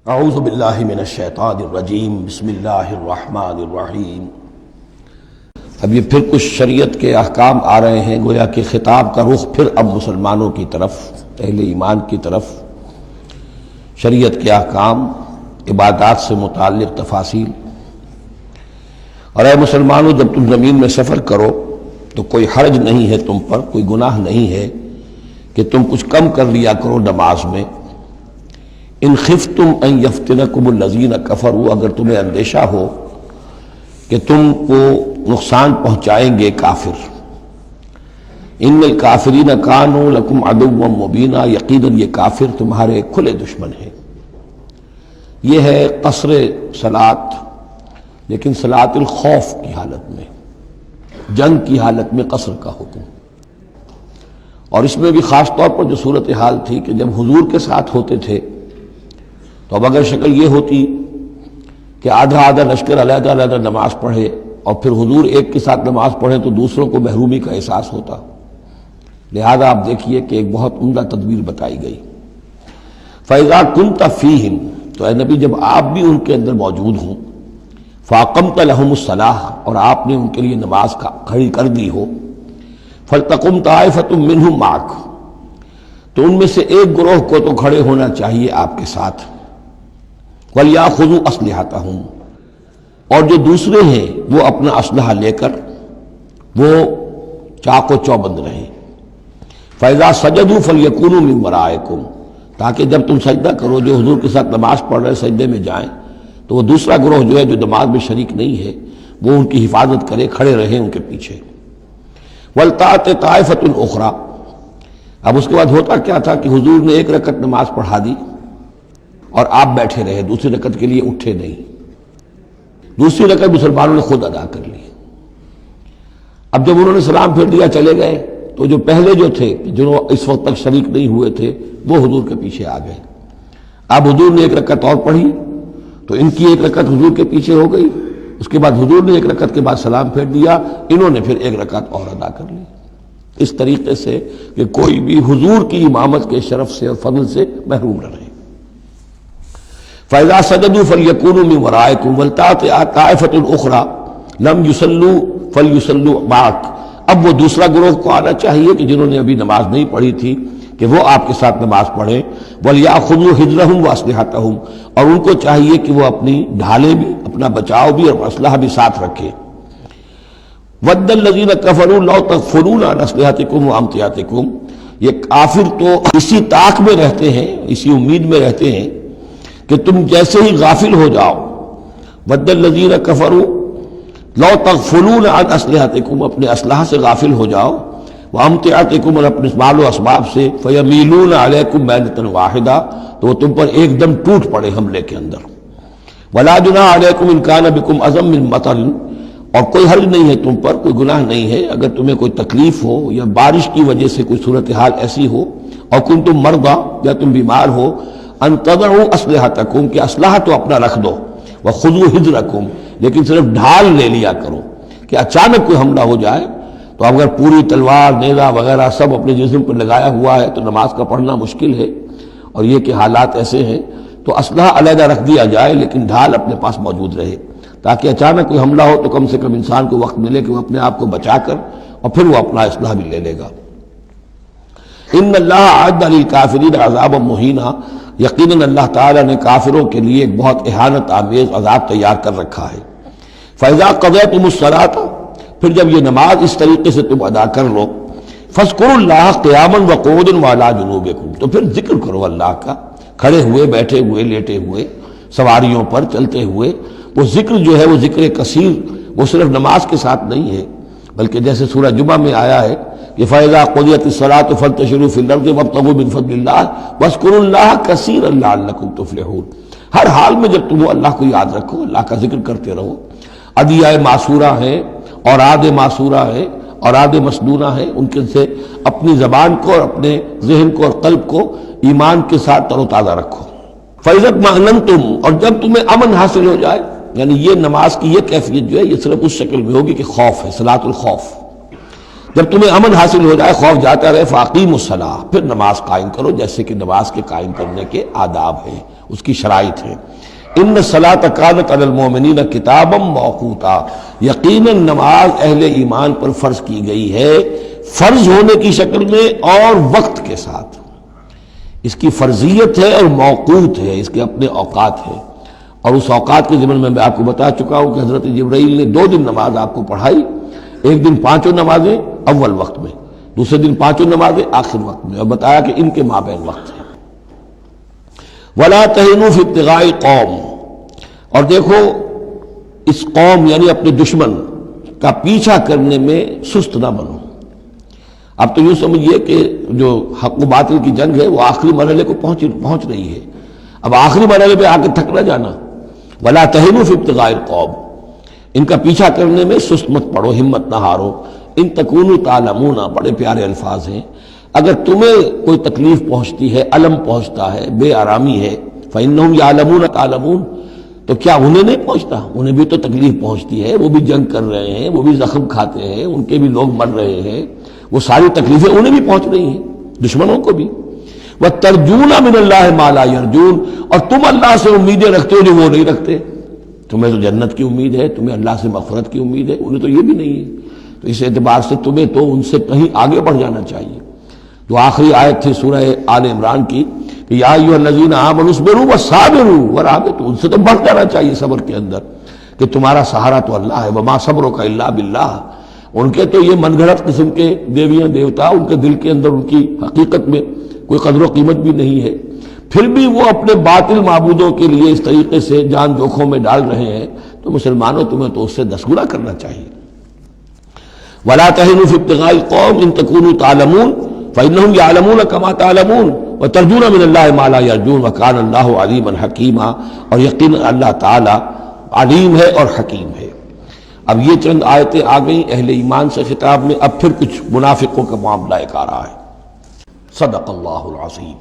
اعوذ باللہ من الشیطان الرجیم بسم اللہ الرحمن الرحیم۔ اب یہ پھر کچھ شریعت کے احکام آ رہے ہیں، گویا کہ خطاب کا رخ پھر اب مسلمانوں کی طرف، اہل ایمان کی طرف۔ شریعت کے احکام، عبادات سے متعلق تفاصیل۔ اور اے مسلمانوں، جب تم زمین میں سفر کرو تو کوئی حرج نہیں ہے تم پر، کوئی گناہ نہیں ہے کہ تم کچھ کم کر لیا کرو نماز میں۔ ان خفتم ان یفتنکم الذین کفروا، اگر تمہیں اندیشہ ہو کہ تم کو نقصان پہنچائیں گے کافر۔ ان الکافرین کانوا لکم عدوا مبینا، یقیناً یہ کافر تمہارے کھلے دشمن ہیں۔ یہ ہے قصر صلاۃ، لیکن صلاۃ الخوف کی حالت میں، جنگ کی حالت میں قصر کا حکم۔ اور اس میں بھی خاص طور پر جو صورتحال تھی کہ جب حضور کے ساتھ ہوتے تھے تو اب اگر شکل یہ ہوتی کہ آدھا آدھا لشکر علیحدہ علیحدہ نماز پڑھے اور پھر حضور ایک کے ساتھ نماز پڑھے تو دوسروں کو محرومی کا احساس ہوتا۔ لہذا آپ دیکھیے کہ ایک بہت عمدہ تدبیر بتائی گئی۔ فَإِذَا كُنْتَ فِيهِمْ، تو اے نبی جب آپ بھی ان کے اندر موجود ہوں، فَأَقَمْتَ لَهُمُ الصَّلَاةَ، اور آپ نے ان کے لیے نماز کھڑی کر دی ہو، فَلْتَقُمْ طَائِفَةٌ مِّنْهُمْ مَعَكَ، تو ان میں سے ایک گروہ کو تو کھڑے ہونا چاہیے آپ کے ساتھ۔ وَلْيَأْخُذُوا أَسْلِحَتَهُمْ، اور جو دوسرے ہیں وہ اپنا اسلحہ لے کر وہ چاق و چوبند رہیں۔ فَإِذَا سَجَدُوا فَلْيَكُونُوا مِنْ وَرَائِكُمْ، تاکہ جب تم سجدہ کرو، جو حضور کے ساتھ نماز پڑھ رہے سجدے میں جائیں تو وہ دوسرا گروہ جو ہے جو نماز میں شریک نہیں ہے وہ ان کی حفاظت کرے، کھڑے رہیں ان کے پیچھے۔ وَلْتَأْتِ طَائِفَةٌ أُخْرَىٰ، اب اس کے بعد ہوتا کیا تھا کہ حضور نے ایک رکعت نماز پڑھا دی اور آپ بیٹھے رہے، دوسری رکعت کے لیے اٹھے نہیں، دوسری رکعت مسلمانوں نے خود ادا کر لی۔ اب جب انہوں نے سلام پھیر دیا چلے گئے تو جو پہلے جو تھے جو اس وقت تک شریک نہیں ہوئے تھے وہ حضور کے پیچھے آ گئے۔ اب حضور نے ایک رکعت اور پڑھی تو ان کی ایک رکعت حضور کے پیچھے ہو گئی، اس کے بعد حضور نے ایک رکعت کے بعد سلام پھیر دیا، انہوں نے پھر ایک رکعت اور ادا کر لی، اس طریقے سے کہ کوئی بھی حضور کی امامت کے شرف سے اور فضل سے محروم نہ رہے۔ فَإِذَا سَجَدُوا فَلْيَكُونُوا مِنْ وَرَائِكُمْ وَلْتَأْتِ طَائِفَةٌ أُخْرَىٰ لَمْ يُصَلُّوا فَلْيُصَلُّوا مَعَكَ، اب وہ دوسرا گروہ کو آنا چاہیے کہ جنہوں نے ابھی نماز نہیں پڑھی تھی کہ وہ آپ کے ساتھ نماز پڑھیں۔ وَلْيَأْخُذُوا حِذْرَهُمْ وَأَسْلِحَتَهُمْ، اور ان کو چاہیے کہ وہ اپنی ڈھالیں بھی، اپنا بچاؤ بھی اور اسلحہ بھی ساتھ رکھیں۔ وَدَّ الَّذِينَ كَفَرُوا لَوْ تَغْفُلُونَ عَنْ أَسْلِحَتِكُمْ وَأَمْتِعَتِكُمْ، یہ کافر تو اسی طاق میں رہتے ہیں، اسی امید میں رہتے ہیں کہ تم جیسے ہی غافل ہو جاؤ۔ وَدَّ الَّذِينَ كَفَرُوا لَوْ تَغْفُلُونَ عَنْ أَسْلِحَتِكُمْ، اپنے اسلحہ سے غافل ہو جاؤ، وَأَمْتِعَتِكُمْ، اور اپنے مال و اسباب سے، فَيَمِيلُونَ عَلَيْكُمْ مَيْلَةً وَاحِدَةً، تو وہ تم پر ایک دم ٹوٹ پڑے حملے کے اندر۔ وَلَا جُنَاحَ عَلَيْكُمْ إِن كَانَ بِكُمْ أَذًى مِّن مَطَرٍ، اور کوئی حرج نہیں ہے تم پر، کوئی گناہ نہیں ہے اگر تمہیں کوئی تکلیف ہو یا بارش کی وجہ سے کوئی صورتحال ایسی ہو، اور کنتم مرضى، یا تم بیمار ہو، ان تضعوا اسلحتکم، کہ اسلحہ تو اپنا رکھ دو، وخذوا حذرکم، لیکن صرف ڈھال لے لیا کرو کہ اچانک کوئی حملہ ہو جائے تو اگر پوری تلوار نیزہ وغیرہ سب اپنے جسم پر لگایا ہوا ہے تو نماز کا پڑھنا مشکل ہے، اور یہ کہ حالات ایسے ہیں تو اسلحہ علیحدہ رکھ دیا جائے لیکن ڈھال اپنے پاس موجود رہے، تاکہ اچانک کوئی حملہ ہو تو کم سے کم انسان کو وقت ملے کہ وہ اپنے آپ کو بچا کر اور پھر وہ اپنا اسلحہ بھی لے لے گا۔ ان اللہ اعد للکافرین عذابا مہینا، یقیناً اللہ تعالیٰ نے کافروں کے لیے ایک بہت اہانت آمیز عذاب تیار کر رکھا ہے۔ فَإِذَا قَضَيْتُمُ الصَّلَاةَ، پھر جب یہ نماز اس طریقے سے تم ادا کر لو، فَاذْكُرُوا اللَّهَ قِيَامًا وَقُعُودًا وَعَلَىٰ جُنُوبِكُمْ، تو پھر ذکر کرو اللہ کا، کھڑے ہوئے، بیٹھے ہوئے، لیٹے ہوئے، سواریوں پر چلتے ہوئے۔ وہ ذکر جو ہے وہ ذکر کثیر، وہ صرف نماز کے ساتھ نہیں ہے، بلکہ جیسے سورہ جمعہ میں آیا ہے کہ فَإِذَا قُضِيَتِ الصَّلَاةُ فَانتَشِرُوا فِي الْأَرْضِ وَابْتَغُوا مِن فَضْلِ اللَّهِ وَاذْكُرُوا اللَّهَ كَثِيرًا لَعَلَّكُمْ تُفْلِحُونَ، ہر حال میں جب تم اللہ کو یاد رکھو، اللہ کا ذکر کرتے رہو۔ ادعیہ معصورہ ہیں، اوراد معصورہ ہیں، اوراد مسنونہ ہیں، ان کے سے اپنی زبان کو اور اپنے ذہن کو اور قلب کو ایمان کے ساتھ تر و تازہ رکھو۔ فَإِذَا اطْمَأْنَنْتُمْ، اور جب تمہیں امن حاصل ہو جائے، یعنی یہ نماز کی یہ کیفیت جو ہے یہ صرف اس شکل میں ہوگی کہ خوف ہے، صلاۃ الخوف، جب تمہیں امن حاصل ہو جائے، خوف جاتا رہے، فاقیموا الصلاۃ، پھر نماز قائم کرو، جیسے کہ نماز کے قائم کرنے کے آداب ہیں، اس کی شرائط ہیں۔ ان الصلاۃ کانت علی المؤمنین کتابا موقوتا، یقیناً نماز اہل ایمان پر فرض کی گئی ہے، فرض ہونے کی شکل میں اور وقت کے ساتھ۔ اس کی فرضیت ہے اور موقوت ہے، اس کے اپنے اوقات ہیں، اور اس اوقات کے ضمن میں آپ کو بتا چکا ہوں کہ حضرت جبرائیل نے 2 دن نماز آپ کو پڑھائی، ایک دن 5 نمازیں اول وقت میں، دوسرے دن 5 نمازیں آخر وقت میں، اور بتایا کہ ان کے مابین وقت ہے۔ وَلَا تَهِنُوا فِي ابْتِغَاءِ قَوْمٍ، اور دیکھو اس قوم یعنی اپنے دشمن کا پیچھا کرنے میں سست نہ بنو۔ اب تو یوں سمجھیے کہ جو حق و باطل کی جنگ ہے وہ آخری مرحلے کو پہنچ رہی ہے، اب آخری مرحلے پہ آ کے تھک نہ جانا۔ وَلَا تَهِنُوا فِي ابْتِغَاءِ الْقَوْمِ، ان کا پیچھا کرنے میں سست مت پڑو، ہمت نہ ہارو۔ ان تکونوا تعلمون، بڑے پیارے الفاظ ہیں، اگر تمہیں کوئی تکلیف پہنچتی ہے، الم پہنچتا ہے، بے آرامی ہے، فإنہم یعلمون تعلمون، تو کیا انہیں نہیں پہنچتا؟ انہیں بھی تو تکلیف پہنچتی ہے، وہ بھی جنگ کر رہے ہیں، وہ بھی زخم کھاتے ہیں، ان کے بھی لوگ مر رہے ہیں، وہ ساری تکلیفیں انہیں بھی پہنچ رہی ہیں، دشمنوں کو بھی۔ وَتَرْجُونَ مِنَ اللَّهِ مَا لَا يَرْجُونَ، اور تم اللہ سے امیدیں رکھتے ہو جو وہ نہیں رکھتے۔ تمہیں تو جنت کی امید ہے، تمہیں اللہ سے مغفرت کی امید ہے، انہیں تو یہ بھی نہیں ہے، تو اس اعتبار سے تمہیں تو ان سے کہیں آگے بڑھ جانا چاہیے۔ جو آخری آیت تھی سورہ آل عمران کی کہ یا ایھا الذین آمنوا اصبروا وصابروا ورابطوا، ان سے تو بڑھ جانا چاہیے صبر کے اندر کہ تمہارا سہارا تو اللہ ہے، وما صبرک الا باللہ۔ ان کے تو یہ من گھڑت قسم کے دیویاں دیوتا، ان کے دل کے اندر ان کی حقیقت میں کوئی قدر و قیمت بھی نہیں ہے، پھر بھی وہ اپنے باطل معبودوں کے لیے اس طریقے سے جان جوکھوں میں ڈال رہے ہیں، تو مسلمانوں تمہیں تو اس سے 10 گنا کرنا چاہیے۔ وَلَا تَهِنُوا فِي ابْتِغَاءِ الْقَوْمِ إِن تَكُونُوا تَعْلَمُونَ فَإِنَّهُمْ يَعْلَمُونَ كَمَا تَعْلَمُونَ وَتَرْجُونَ مِنَ اللَّهِ مَا لَا يَرْجُونَ وَكَانَ اللَّهُ عَلِيمًا حَكِيمًا، اور یقیناً اللہ تعالی علیم ہے اور حکیم ہے۔ اب یہ چند آیتیں آ گئیں اہل ایمان سے خطاب میں، اب پھر کچھ منافقوں کا معاملہ ایک آ رہا ہے۔ صدق اللہ العظیم۔